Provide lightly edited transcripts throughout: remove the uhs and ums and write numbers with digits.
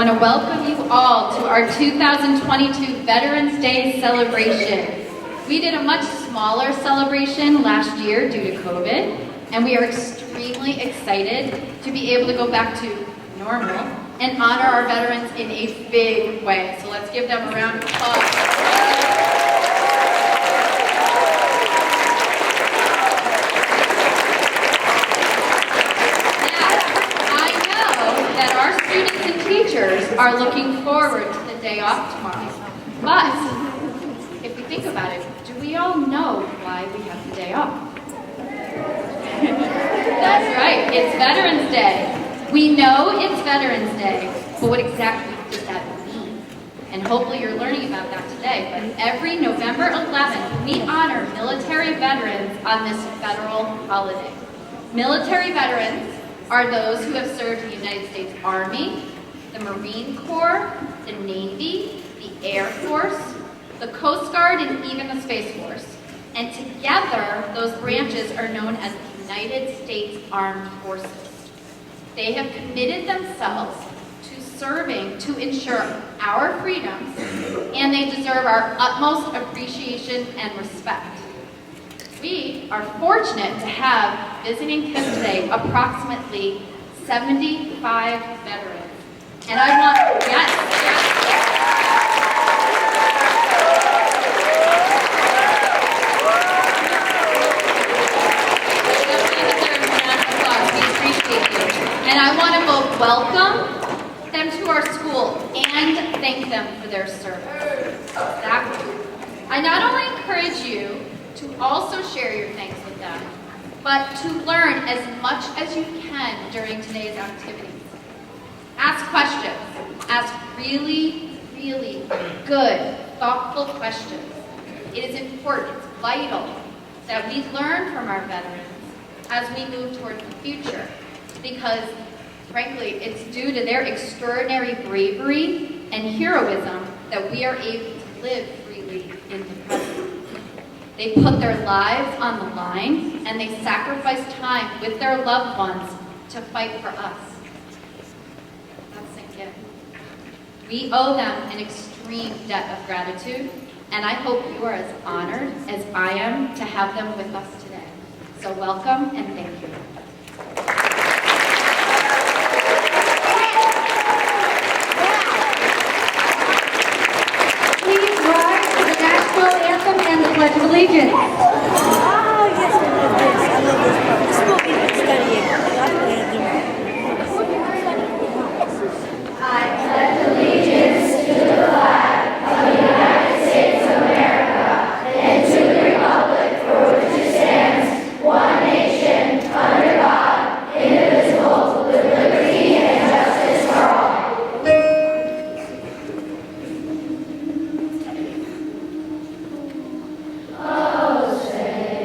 want to welcome you all to our 2022 Veterans Day celebration. We did a much smaller celebration last year due to COVID, and we are extremely excited to be able to go back to normal and honor our veterans in a big way. So let's give them a round of applause. Are looking forward to the day off tomorrow. But if we think about it, do we all know why we have the day off? That's right, it's Veterans Day. We know it's Veterans Day, but what exactly does that mean? And hopefully you're learning about that today. But every November 11th, we honor military veterans on this federal holiday. Military veterans are those who have served in the United States Army, the Marine Corps, the Navy, the Air Force, the Coast Guard, and even the Space Force. And together, those branches are known as the United States Armed Forces. They have committed themselves to serving to ensure our freedoms, and they deserve our utmost appreciation and respect. We are fortunate to have visiting kids today approximately 75 veterans. And I want, yes. We appreciate you. And I want to both welcome them to our school and thank them for their service. Exactly. I not only encourage you to also share your thanks with them, but to learn as much as you can during today's activities. Ask questions. Ask really, really good, thoughtful questions. It is important, it's vital, that we learn from our veterans as we move towards the future, because, frankly, it's due to their extraordinary bravery and heroism that we are able to live freely in the present. They put their lives on the line, and they sacrifice time with their loved ones to fight for us. We owe them an extreme debt of gratitude, and I hope you are as honored as I am to have them with us today. So welcome and thank you. Please rise for the national anthem and the Pledge of Allegiance. Oh, say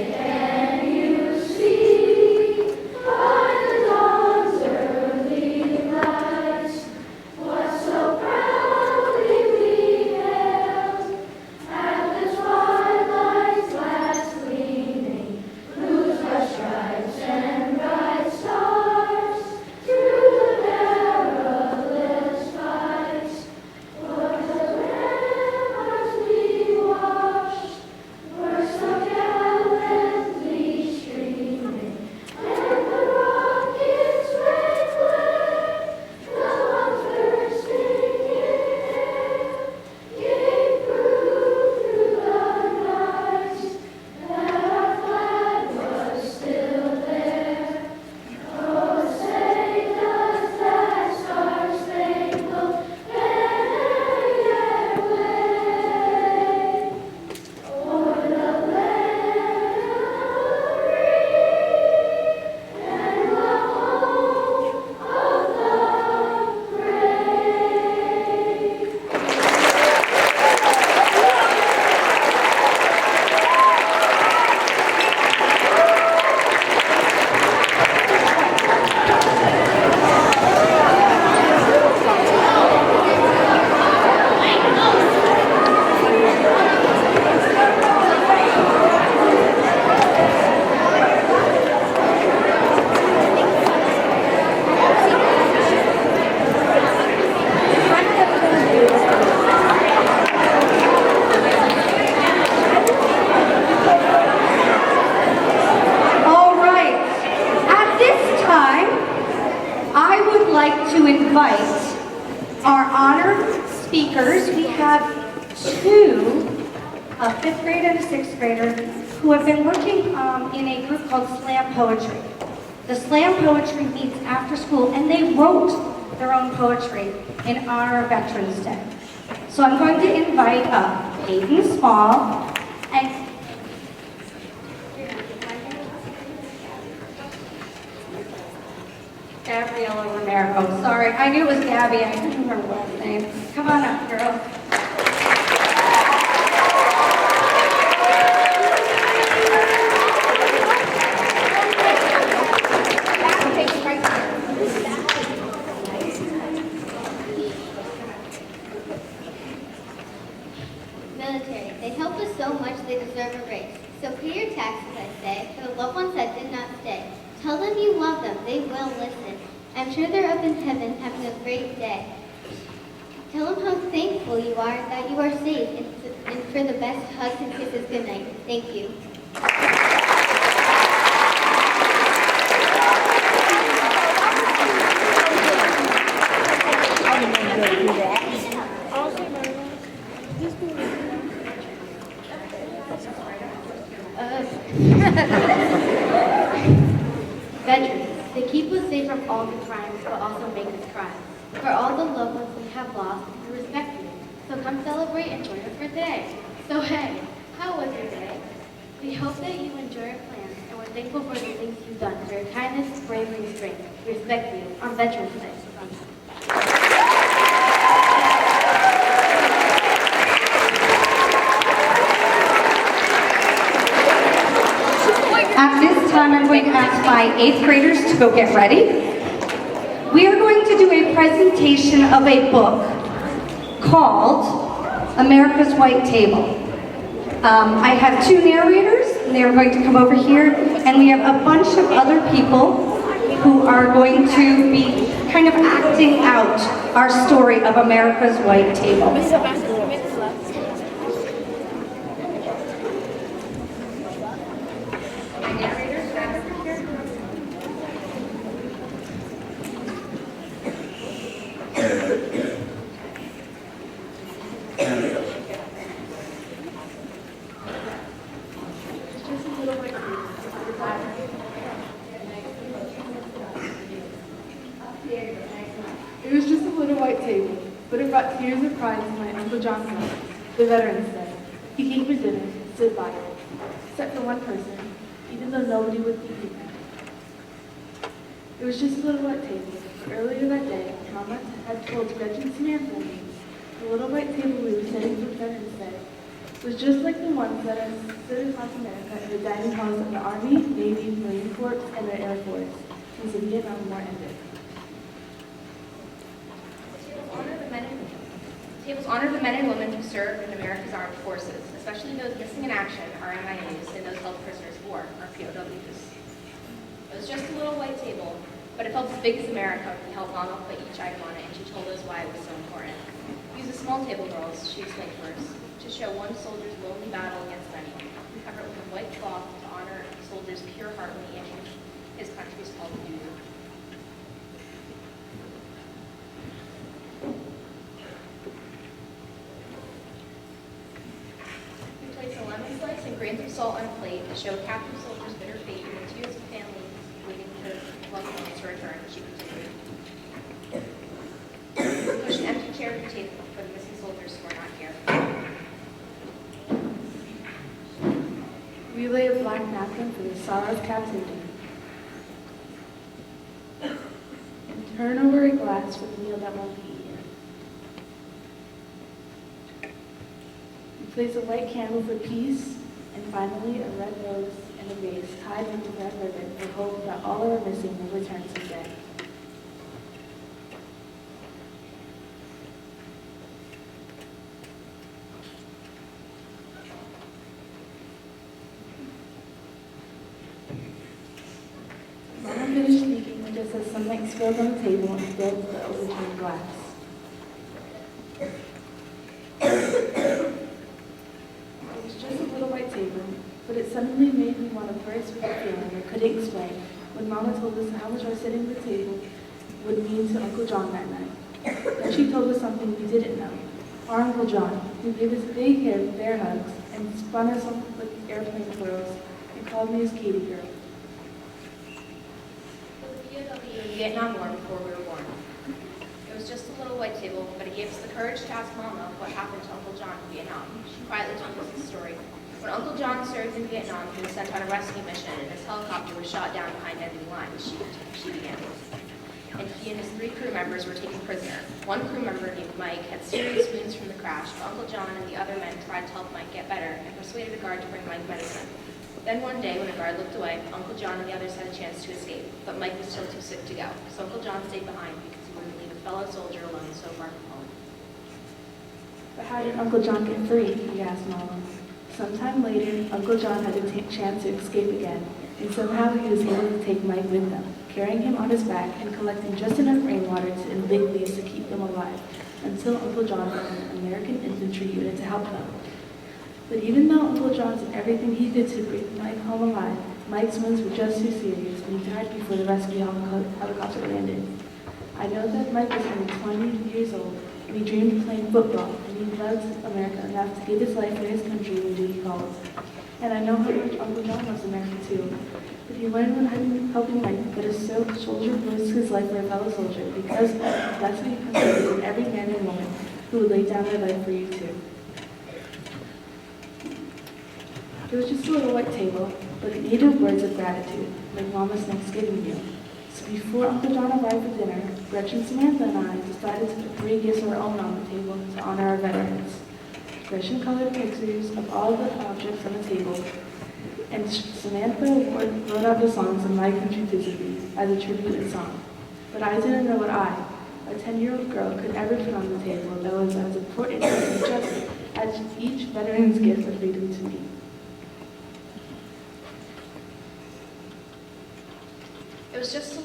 a 5th grader and a 6th grader who have been working in a group called Slam Poetry. The Slam Poetry meets after school, and they wrote their own poetry in honor of Veterans Day. So I'm going to invite up Peyton Small and Gabriella Romero. Sorry, I knew it was Gabby. I couldn't remember her last name. Come on up, girl. Military. They helped us so much they deserve a raise. So pay your taxes, I say, for the loved ones that did not stay. Tell them you love them. They will listen. I'm sure they're up in heaven having a great day. Tell them how thankful you are that you are safe and for the best hugs and kisses goodnight. Thank you. Veterans, they keep us safe from all the crimes, but also make us cry. For all the loved ones we have lost, we respect you. So come celebrate and join us for today. So hey, how was your day? We hope that you enjoy our plans, and we're thankful for the things you've done, for your kindness, bravery, and strength. We respect you on Veterans Day. At this time, I'm going to ask my 8th graders to go get ready. We are going to do a presentation of a book called America's White Table. I have 2 narrators, and they are going to come over here, and we have a bunch of other people who are going to be kind of acting out our story of America's White Table. It was just a little white table, but it brought tears of pride to my Uncle John's life, the Veterans Day. He came for dinner, stood by it, except for one person, even though nobody would be here. It was just a little white table, but earlier that day, Mama had told Gretchen, Samantha, and me, the little white table we were setting for Veterans Day was just like the ones that are stood across America in the dining halls of the Army, Navy, Marine Corps, and the Air Force since the Vietnam War ended. Tables honor the men and women who serve in America's armed forces, especially those missing in action, our MIAs, and those held prisoners of war, our POWs. It was just a little white table, but it felt as big as America. We helped Mama put each item on it, and she told us why it was so important. We used a small table, girls, she explained first, to show one soldier's lonely battle against many. We cover it with a white cloth to honor the soldier's pure heart when he entered his country's call to duty. And grains of salt on a plate to show captive soldiers' bitter fate and the tears of families waiting for loved ones to return. She continued. Push an empty chair to the table for the missing soldiers who are not here. We lay a black napkin for the sorrow of captivity. And turn over a glass for the meal that won't be eaten. We place a white candle for peace, and finally a red rose and a vase tied with a red ribbon for hope that all who are missing will return someday. Mama finished speaking just as sunlight spilled on the table and filled the overturned glass. It was just a little white table, but it suddenly made me want to burst with a feeling I couldn't explain when Mama told us how much our sitting at the table would mean to Uncle John that night. Then she told us something we didn't know. Our Uncle John, who gave us big hair, bear hugs, and and spun us up like airplane foils and called me his Katie girl. It was a POW in Vietnam War before we were born. It was just a little white table, but it gave us the courage to ask Mama what happened to Uncle John in Vietnam. She quietly told us the story. When Uncle John served in Vietnam, he was sent on a rescue mission, and his helicopter was shot down behind enemy lines, she began. And he and his 3 crew members were taken prisoner. One crew member named Mike had serious wounds from the crash, but Uncle John and the other men tried to help Mike get better and persuaded a guard to bring Mike medicine. Then one day, when a guard looked away, Uncle John and the others had a chance to escape, but Mike was still too sick to go. So Uncle John stayed behind because he wouldn't leave a fellow soldier alone so far from home. But how did Uncle John get free? He asked Mama. Sometime later, Uncle John had a chance to escape again, and somehow he was able to take Mike with him, carrying him on his back and collecting just enough rainwater and big leaves to keep them alive, until Uncle John found an American infantry unit to help them. But even though Uncle John did everything he did to bring Mike home alive, Mike's wounds were just too serious, and he died before the rescue helicopter landed. I know that Mike was only 20 years old, and he dreamed of playing football, and he loved America enough to give his life for his country when duty calls. And I know how much Uncle John loves America too. But he learned when helping Mike that a soldier risks his life for a fellow soldier, because that's what he considered in every man and woman who would lay down their life for you too. It was just a little white table, but it needed words of gratitude, like Mama's Thanksgiving meal. So before Uncle John arrived for dinner, Gretchen, Samantha, and I decided to put 3 gifts of our own on the table to honor our veterans. Gretchen colored pictures of all the objects on the table, and Samantha wrote out the songs of My Country Tis of Thee as a tribute and song. But I didn't know what I, a 10-year-old girl, could ever put on the table that was as important and just as each veteran's gift of freedom to me. It was just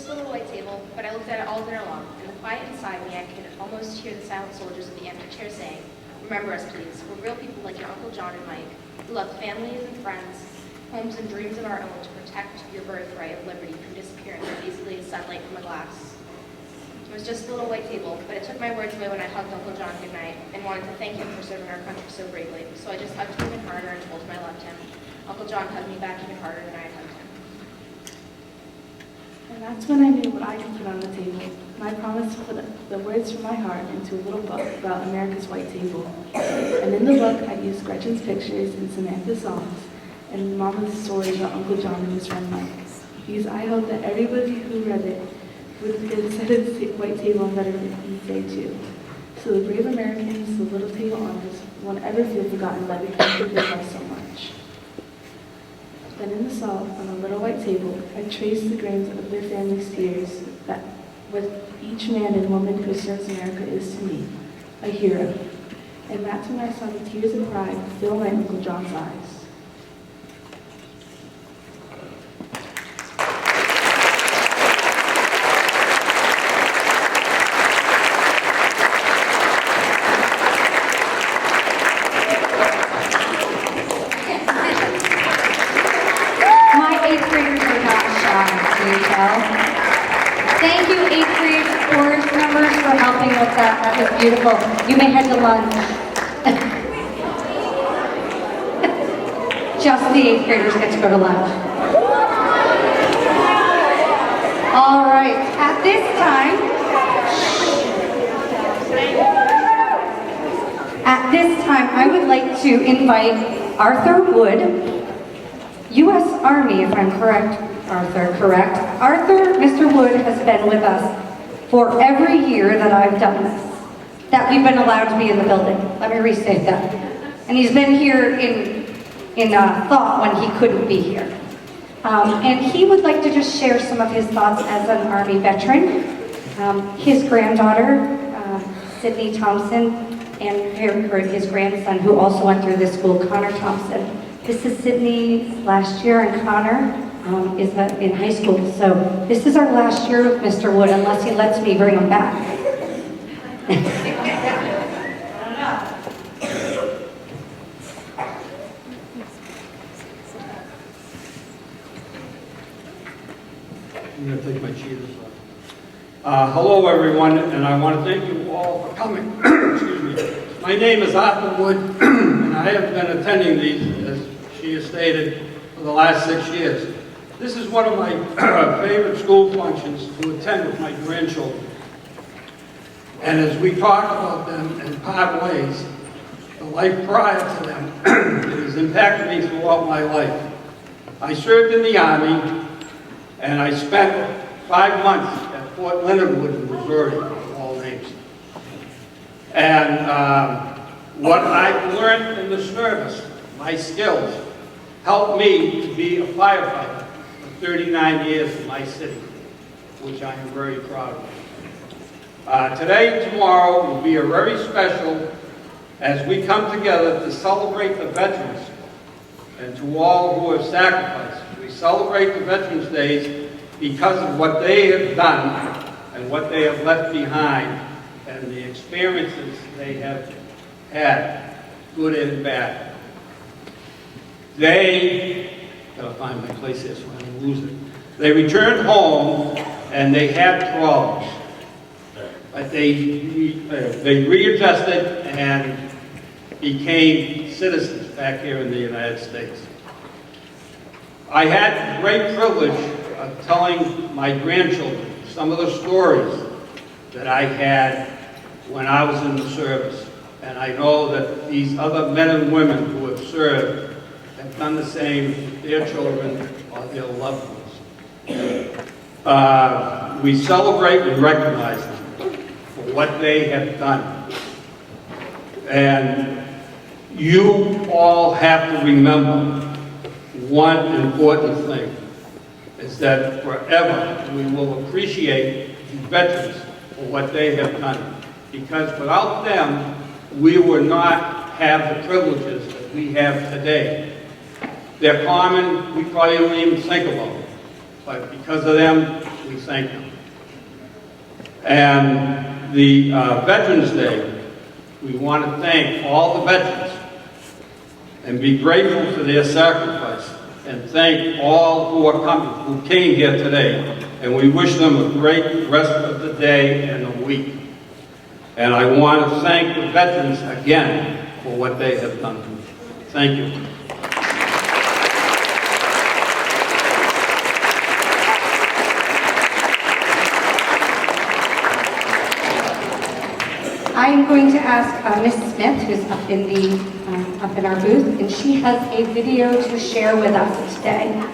a little white table, but I looked at it all dinner long. In the quiet inside me, I could almost hear the silent soldiers at the empty chair saying, "Remember us, please. We're real people like your Uncle John and Mike, who left families and friends, homes and dreams of our own to protect your birthright of liberty from disappearing as easily as sunlight from a glass." It was just a little white table, but it took my words away when I hugged Uncle John goodnight and wanted to thank him for serving our country so bravely. So I just hugged him even harder and told him I loved him. Uncle John hugged me back even harder than I had hugged him. And that's when I knew what I could put on the table. And I promised to put the words from my heart into a little book about America's white table. And in the book, I used Gretchen's pictures and Samantha's songs and Mama's story about Uncle John and his friend Mike. Because I hope that everybody who read it would get a set of white table on Veterans Day too. So the brave Americans, the little table honors, won't ever feel forgotten by the country they love so much. Then in the salt, on a little white table, I traced the grains of their family's tears, that what each man and woman who serves America is to me, a hero. And that's when I saw the tears of pride fill my Uncle John's eyes. Thank you, 8th grade chorus members, for helping with that. That was beautiful. You may head to lunch. Just the 8th graders get to go to lunch. All right, at this time, I would like to invite Arthur Wood, U.S. Army, if I'm correct. Arthur, correct? Arthur, Mr. Wood, has been with us for every year that I've done this, that we've been allowed to be in the building. Let me restate that. And he's been here in thought when he couldn't be here. And he would like to just share some of his thoughts as an Army veteran. His granddaughter, Sydney Thompson, and his grandson, who also went through this school, Connor Thompson. This is Sydney's last year, and Connor is in high school. So this is our last year with Mr. Wood, unless he lets me bring him back. I'm going to take my cheaters off. Hello, everyone, and I want to thank you all for coming. Excuse me. My name is Arthur Wood, and I have been attending these, as she has stated, for the last 6 years. This is one of my favorite school functions to attend with my grandchildren. And as we talk about them and part ways, the life prior to them, it has impacted me throughout my life. I served in the Army, and I spent 5 months at Fort Leonard Wood in Missouri, of all names. And what I've learned in the service, my skills, helped me to be a firefighter for 39 years in my city, which I am very proud of. Today and tomorrow will be a very special as we come together to celebrate the veterans and to all who have sacrificed. We celebrate the Veterans Days because of what they have done and what they have left behind and the experiences they have had, good and bad. Gotta find my place here so I don't lose it. They returned home and they had problems. But they readjusted and became citizens back here in the United States. I had the great privilege of telling my grandchildren some of the stories that I had when I was in the service. And I know that these other men and women who have served have done the same with their children or their loved ones. We celebrate and recognize them for what they have done. And you all have to remember one important thing, is that forever we will appreciate the veterans for what they have done. Because without them, we would not have the privileges that we have today. They're common, we probably don't even think about them. But because of them, we thank them. And the Veterans Day, we want to thank all the veterans and be grateful for their sacrifice, and thank all who came here today. And we wish them a great rest of the day and the week. And I want to thank the veterans again for what they have done. Thank you. I am going to ask Mrs. Smith, who's up in our booth, and she has a video to share with us today.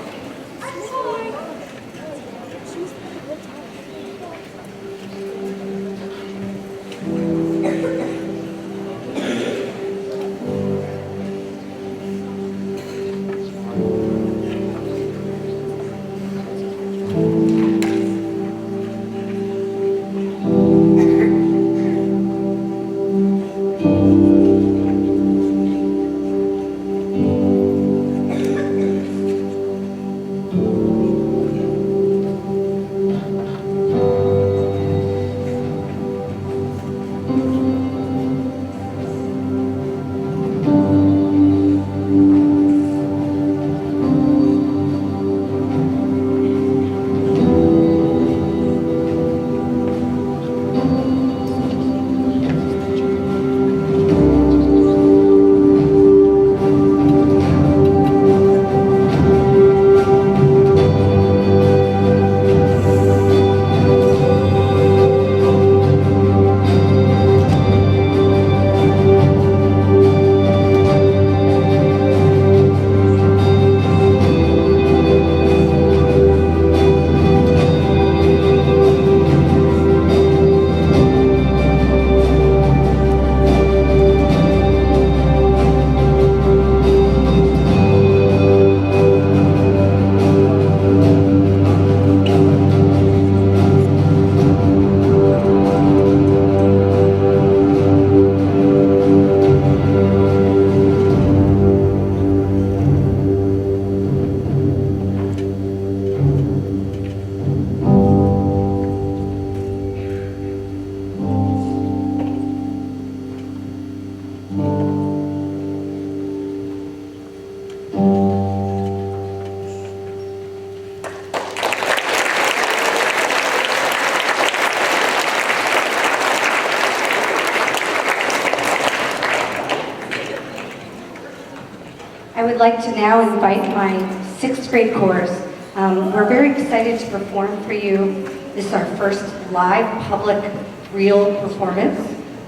like to now invite my 6th grade chorus. We're very excited to perform for you. This is our first live, public, real performance,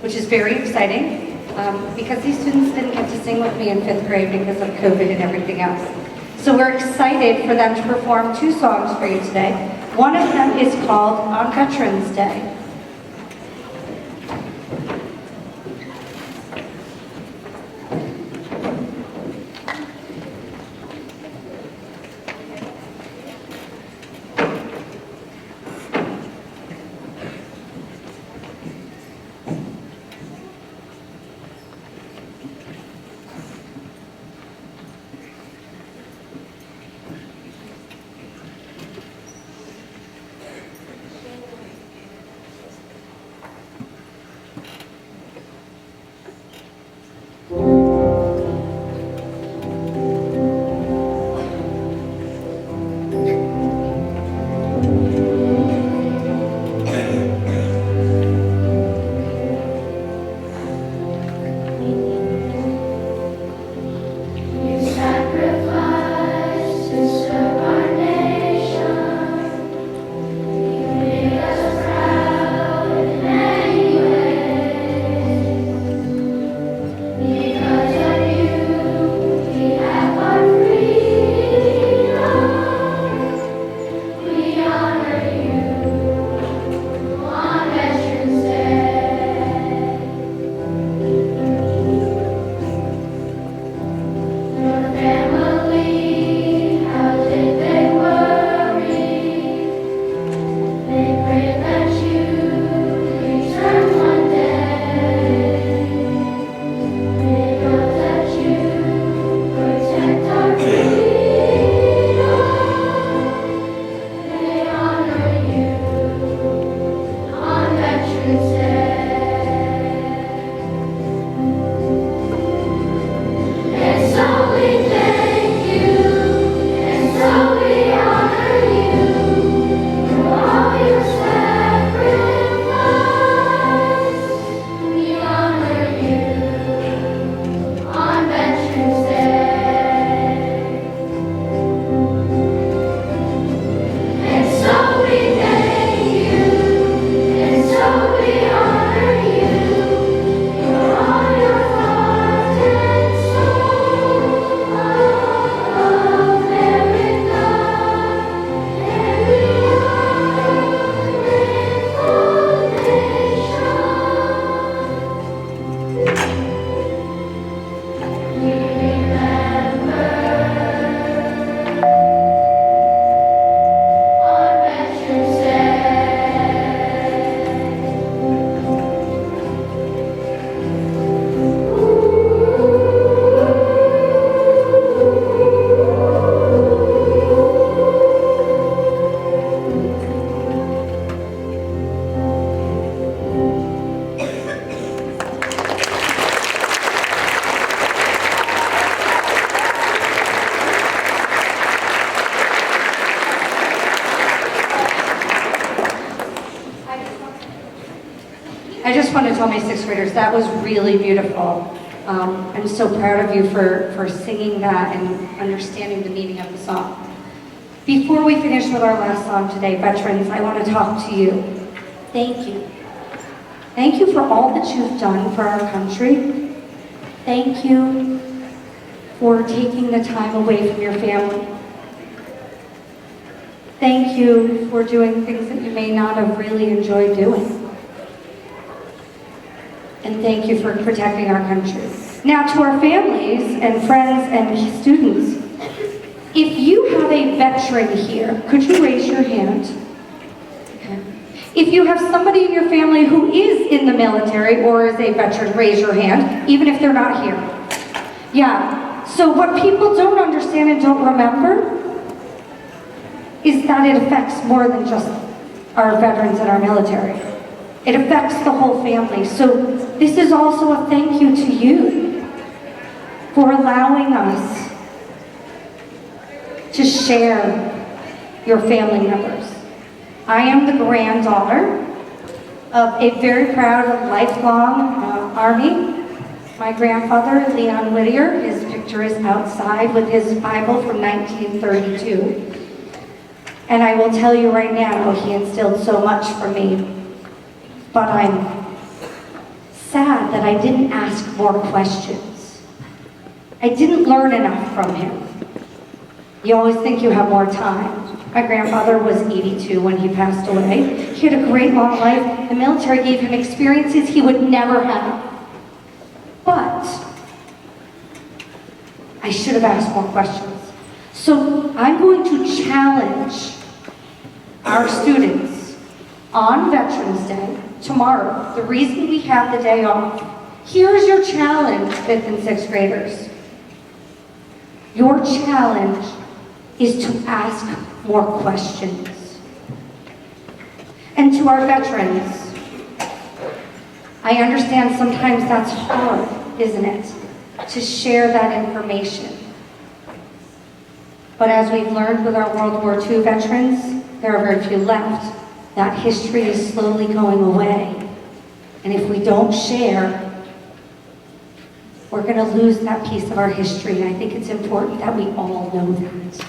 which is very exciting because these students didn't get to sing with me in 5th grade because of COVID and everything else. So we're excited for them to perform 2 songs for you today. One of them is called On Veterans Day. I just want to tell my 6th graders that was really beautiful. I'm so proud of you for singing that and understanding the meaning of the song. Before we finish with our last song today, veterans, I want to talk to you. Thank you. Thank you for all that you've done for our country. Thank you for taking the time away from your family. Thank you for doing things that you may not have really enjoyed doing. And thank you for protecting our country. Now to our families and friends and students, if you have a veteran here, could you raise your hand? Okay. If you have somebody in your family who is in the military or is a veteran, raise your hand, even if they're not here. Yeah, so what people don't understand and don't remember is that it affects more than just our veterans and our military. It affects the whole family. So this is also a thank you to you for allowing us to share your family members. I am the granddaughter of a very proud lifelong Army. My grandfather, Leon Whittier, is pictured picture is outside with his Bible from 1932. And I will tell you right now, he instilled so much for me. But I'm sad that I didn't ask more questions. I didn't learn enough from him. You always think you have more time. My grandfather was 82 when he passed away. He had a great long life. The military gave him experiences he would never have. But I should have asked more questions. So I'm going to challenge our students on Veterans Day, tomorrow, the reason we have the day off. Here's your challenge, 5th and 6th graders. Your challenge is to ask more questions. And to our veterans, I understand sometimes that's hard, isn't it, to share that information. But as we've learned with our World War II veterans, there are very few left. That history is slowly going away. And if we don't share, we're going to lose that piece of our history. And I think it's important that we all know that.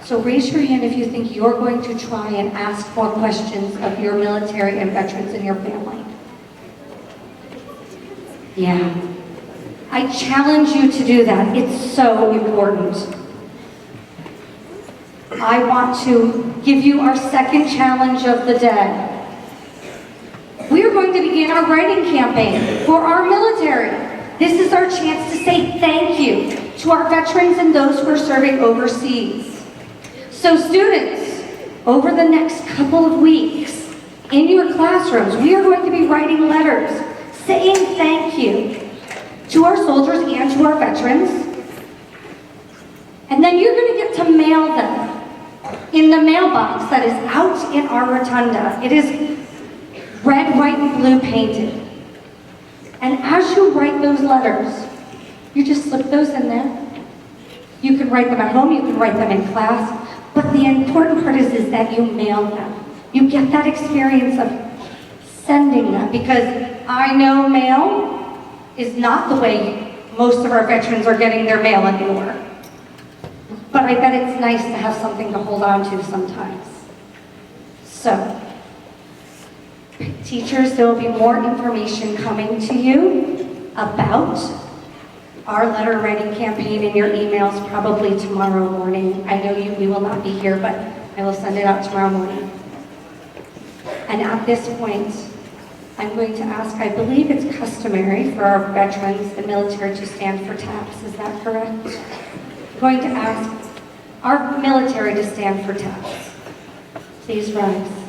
So raise your hand if you think you're going to try and ask more questions of your military and veterans in your family. Yeah. I challenge you to do that. It's so important. I want to give you our second challenge of the day. We are going to begin our writing campaign for our military. This is our chance to say thank you to our veterans and those who are serving overseas. So students, over the next couple of weeks, in your classrooms, we are going to be writing letters saying thank you to our soldiers and to our veterans. And then you're going to get to mail them in the mailbox that is out in our rotunda. It is red, white, and blue painted. And as you write those letters, you just slip those in there. You can write them at home, you can write them in class, but the important part is that you mail them. You get that experience of sending them, because I know mail is not the way most of our veterans are getting their mail anymore. But I bet it's nice to have something to hold on to sometimes. So, teachers, there will be more information coming to you about our letter writing campaign in your emails probably tomorrow morning. I know we will not be here, but I will send it out tomorrow morning. And at this point, I'm going to ask, I believe it's customary for our veterans, the military, to stand for TAPS. Is that correct? I'm going to ask our military to stand for TAPS. Please rise.